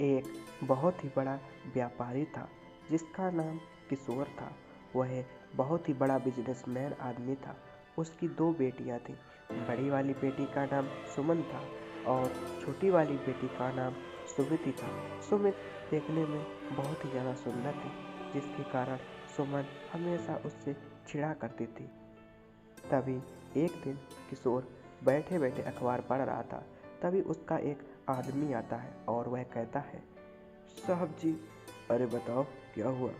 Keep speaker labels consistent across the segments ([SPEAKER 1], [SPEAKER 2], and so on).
[SPEAKER 1] एक बहुत ही बड़ा व्यापारी था जिसका नाम किशोर था। वह बहुत ही बड़ा बिजनेसमैन आदमी था। उसकी दो बेटियां थीं। बड़ी वाली बेटी का नाम सुमन था और छोटी वाली बेटी का नाम सुमिति था। सुमित देखने में बहुत ही ज़्यादा सुंदर थी, जिसके कारण सुमन हमेशा उससे चिढ़ा करती थी। तभी एक दिन किशोर बैठे बैठे अखबार पढ़ रहा था। तभी उसका एक आदमी आता है और वह कहता है, साहब जी। अरे बताओ, क्या हुआ?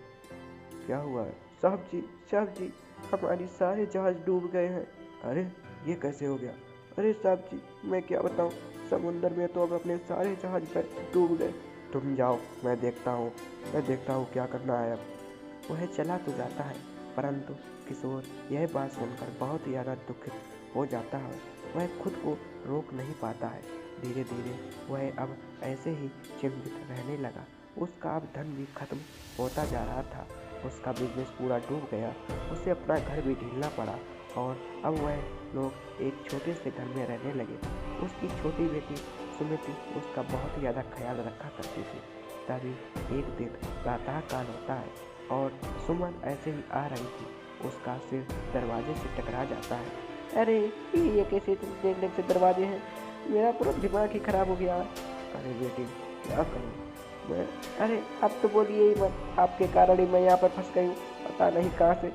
[SPEAKER 1] क्या हुआ है? साहब जी, हमारी सारे जहाज डूब गए हैं। अरे, ये कैसे हो गया? अरे साहब जी, मैं क्या बताऊं, समुंदर में तो अब अपने सारे जहाज डूब गए। तुम जाओ, मैं देखता हूँ क्या करना है अब। वह चला तो जाता है, परंतु किशोर यह बात सुनकर बहुत ही ज़्यादा दुखित हो जाता है। वह खुद को रोक नहीं पाता है। धीरे धीरे वह अब ऐसे ही चिंतित रहने लगा। उसका अब धन भी खत्म होता जा रहा था। उसका बिजनेस पूरा डूब गया। उसे अपना घर भी ढीलना पड़ा और अब वह लोग एक छोटे से घर में रहने लगे। उसकी छोटी बेटी सुमिति उसका बहुत ही ज़्यादा ख्याल रखा करती थी। तभी एक दिन प्रातः काल होता है और सुमन ऐसे ही आ रही थी। उसका सिर दरवाजे से टकरा जाता है। अरे, ये कैसे देखने से दरवाजे हैं? मेरा पूरा दिमाग ही खराब हो गया। अरे बेटी, क्या करूं मैं? अरे आप तो बोलिए ही मत, आपके कारण ही मैं यहाँ पर फंस गई हूँ, पता नहीं कहाँ से।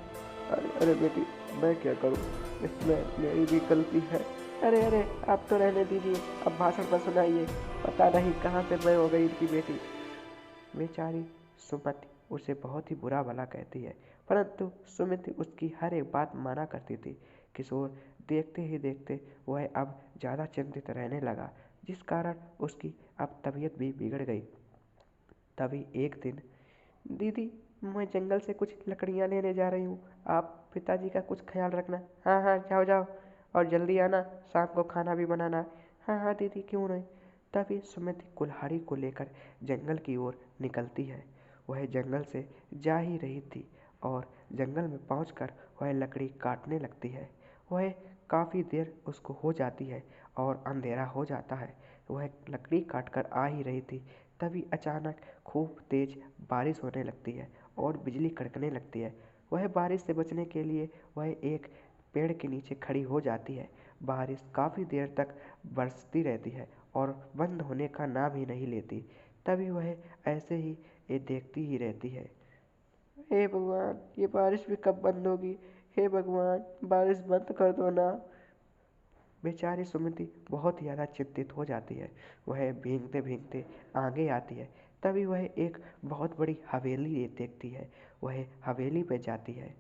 [SPEAKER 1] अरे बेटी, मैं क्या करूँ, इसमें मेरी भी गलती है। अरे आप तो रहने दीजिए, अब भाषण पर सुनाइए। पता नहीं कहाँ से मैं हो गई इनकी बेटी। बेचारी सुमति उसे बहुत ही बुरा भला कहती है, परंतु सुमिति उसकी हर एक बात माना करती थी। किशोर देखते ही देखते वह अब ज़्यादा चिंतित रहने लगा, जिस कारण उसकी अब तबीयत भी बिगड़ गई। तभी एक दिन, दीदी, मैं जंगल से कुछ लकड़ियाँ लेने जा रही हूँ, आप पिताजी का कुछ ख्याल रखना। हाँ हाँ, जाओ जाओ, और जल्दी आना, शाम को खाना भी बनाना। हाँ हाँ दीदी, क्यों नहीं। तभी सुमिति कुल्हाड़ी को लेकर जंगल की ओर निकलती है। वह जंगल से जा ही रही थी और जंगल में पहुंचकर वह लकड़ी काटने लगती है। वह काफ़ी देर उसको हो जाती है और अंधेरा हो जाता है। वह लकड़ी काटकर आ ही रही थी, तभी अचानक खूब तेज बारिश होने लगती है और बिजली कड़कने लगती है। वह बारिश से बचने के लिए वह एक पेड़ के नीचे खड़ी हो जाती है। बारिश काफ़ी देर तक बरसती रहती है और बंद होने का नाम ही नहीं लेती। तभी वह ऐसे ही ये देखती ही रहती है। हे भगवान, ये बारिश भी कब बंद होगी? हे भगवान, बारिश बंद कर दो ना। बेचारी सुमति बहुत ही ज़्यादा चिंतित हो जाती है। वह भीगते भीगते आगे आती है। तभी वह एक बहुत बड़ी हवेली देखती है। वह हवेली पे जाती है।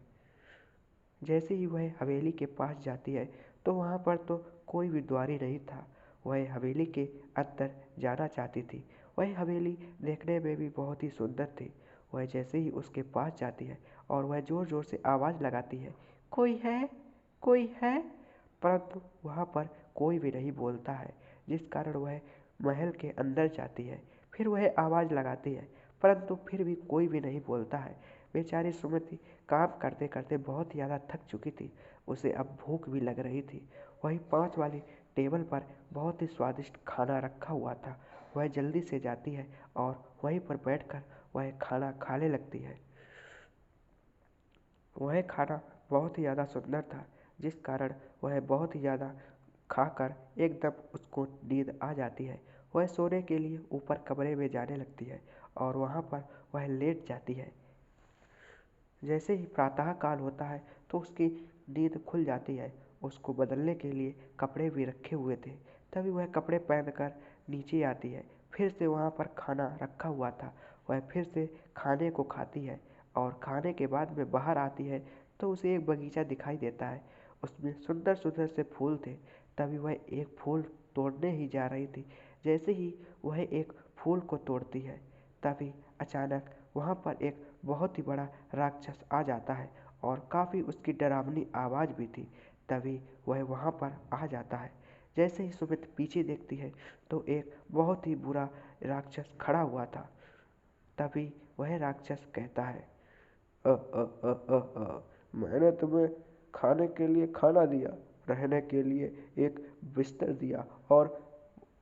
[SPEAKER 1] जैसे ही वह हवेली के पास जाती है तो वहाँ पर तो कोई भी द्वारी नहीं था। वह हवेली के अंदर जाना चाहती थी। वह हवेली देखने में भी बहुत ही सुंदर थी। वह जैसे ही उसके पास जाती है और वह ज़ोर ज़ोर से आवाज़ लगाती है, कोई है, कोई है, परंतु वहाँ पर कोई भी नहीं बोलता है, जिस कारण वह महल के अंदर जाती है। फिर वह आवाज़ लगाती है, परंतु फिर भी कोई भी नहीं बोलता है। बेचारी सुमति काम करते करते बहुत ही ज़्यादा थक चुकी थी। उसे अब भूख भी लग रही थी। वही 5 वाली टेबल पर बहुत ही स्वादिष्ट खाना रखा हुआ था। वह जल्दी से जाती है और वहीं पर बैठकर वह खाना खाने लगती है। वह खाना बहुत ही ज़्यादा सुंदर था, जिस कारण वह बहुत ही ज़्यादा खाकर एकदम उसको नींद आ जाती है। वह सोने के लिए ऊपर कमरे में जाने लगती है और वहाँ पर वह लेट जाती है। जैसे ही प्रातः काल होता है तो उसकी नींद खुल जाती है। उसको बदलने के लिए कपड़े भी रखे हुए थे। तभी वह कपड़े पहनकर नीचे आती है। फिर से वहाँ पर खाना रखा हुआ था। वह फिर से खाने को खाती है और खाने के बाद में बाहर आती है तो उसे एक बगीचा दिखाई देता है। उसमें सुंदर सुंदर से फूल थे। तभी वह एक फूल तोड़ने ही जा रही थी। जैसे ही वह एक फूल को तोड़ती है, तभी अचानक वहाँ पर एक बहुत ही बड़ा राक्षस आ जाता है और काफ़ी उसकी डरावनी आवाज़ भी थी। तभी वह वहाँ पर आ जाता है। जैसे ही सुमित पीछे देखती है तो एक बहुत ही बुरा राक्षस खड़ा हुआ था। तभी वह राक्षस कहता है, मैंने तुम्हें खाने के लिए खाना दिया, रहने के लिए एक बिस्तर दिया और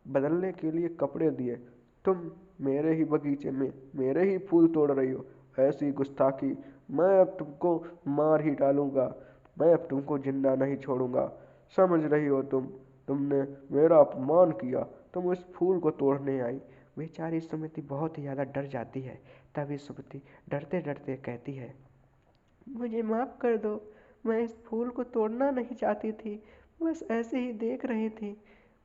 [SPEAKER 1] बदलने के लिए कपड़े दिए।
[SPEAKER 2] तुम मेरे ही बगीचे में मेरे ही फूल तोड़ रही हो। ऐसी गुस्ताखी! मैं अब तुमको मार ही डालूंगा। मैं अब तुमको जिंदा नहीं छोड़ूंगा। समझ रही हो तुमने मेरा अपमान किया। तुम इस फूल को तोड़ने आई।
[SPEAKER 1] बेचारी सुमति बहुत ही ज़्यादा डर जाती है। तभी सुमति डरते डरते कहती है, मुझे माफ़ कर दो, मैं इस फूल को तोड़ना नहीं चाहती थी, बस ऐसे ही देख रही थी।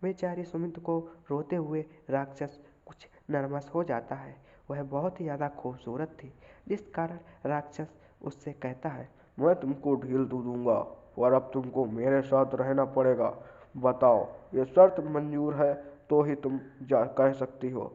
[SPEAKER 1] बेचारी सुमित को रोते हुए राक्षस कुछ नर्वस हो जाता है। वह बहुत ही ज़्यादा खूबसूरत थी, जिस कारण राक्षस उससे कहता है,
[SPEAKER 2] मैं तुमको ढील दूंगा, पर अब तुमको मेरे साथ रहना पड़ेगा। बताओ, ये शर्त मंजूर है तो ही तुम जा कह सकती हो।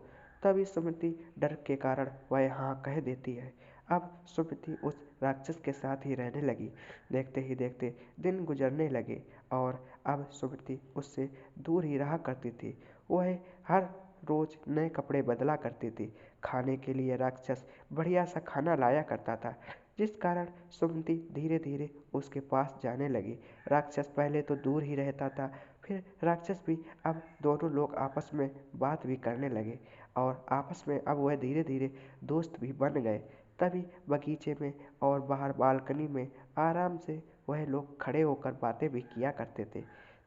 [SPEAKER 1] तभी सुमति डर के कारण वह हाँ कह देती है। अब सुमति उस राक्षस के साथ ही रहने लगी। देखते ही देखते दिन गुजरने लगे और अब सुमति उससे दूर ही रहा करती थी। वह हर रोज नए कपड़े बदला करती थी। खाने के लिए राक्षस बढ़िया सा खाना लाया करता था, जिस कारण सुमति धीरे धीरे उसके पास जाने लगी। राक्षस पहले तो दूर ही रहता था, फिर राक्षस भी अब दोनों लोग आपस में बात भी करने लगे और आपस में अब वह धीरे धीरे दोस्त भी बन गए। तभी बगीचे में और बाहर बालकनी में आराम से वह लोग खड़े होकर बातें भी किया करते थे।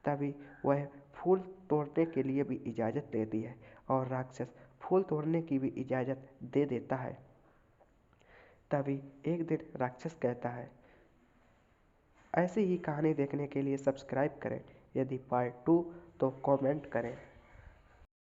[SPEAKER 1] तभी वह फूल तोड़ने के लिए भी इजाज़त देती है और राक्षस फूल तोड़ने की भी इजाज़त दे देता है। तभी एक दिन राक्षस कहता है, ऐसी ही कहानी देखने के लिए सब्सक्राइब करें, यदि पार्ट 2 तो कमेंट करें।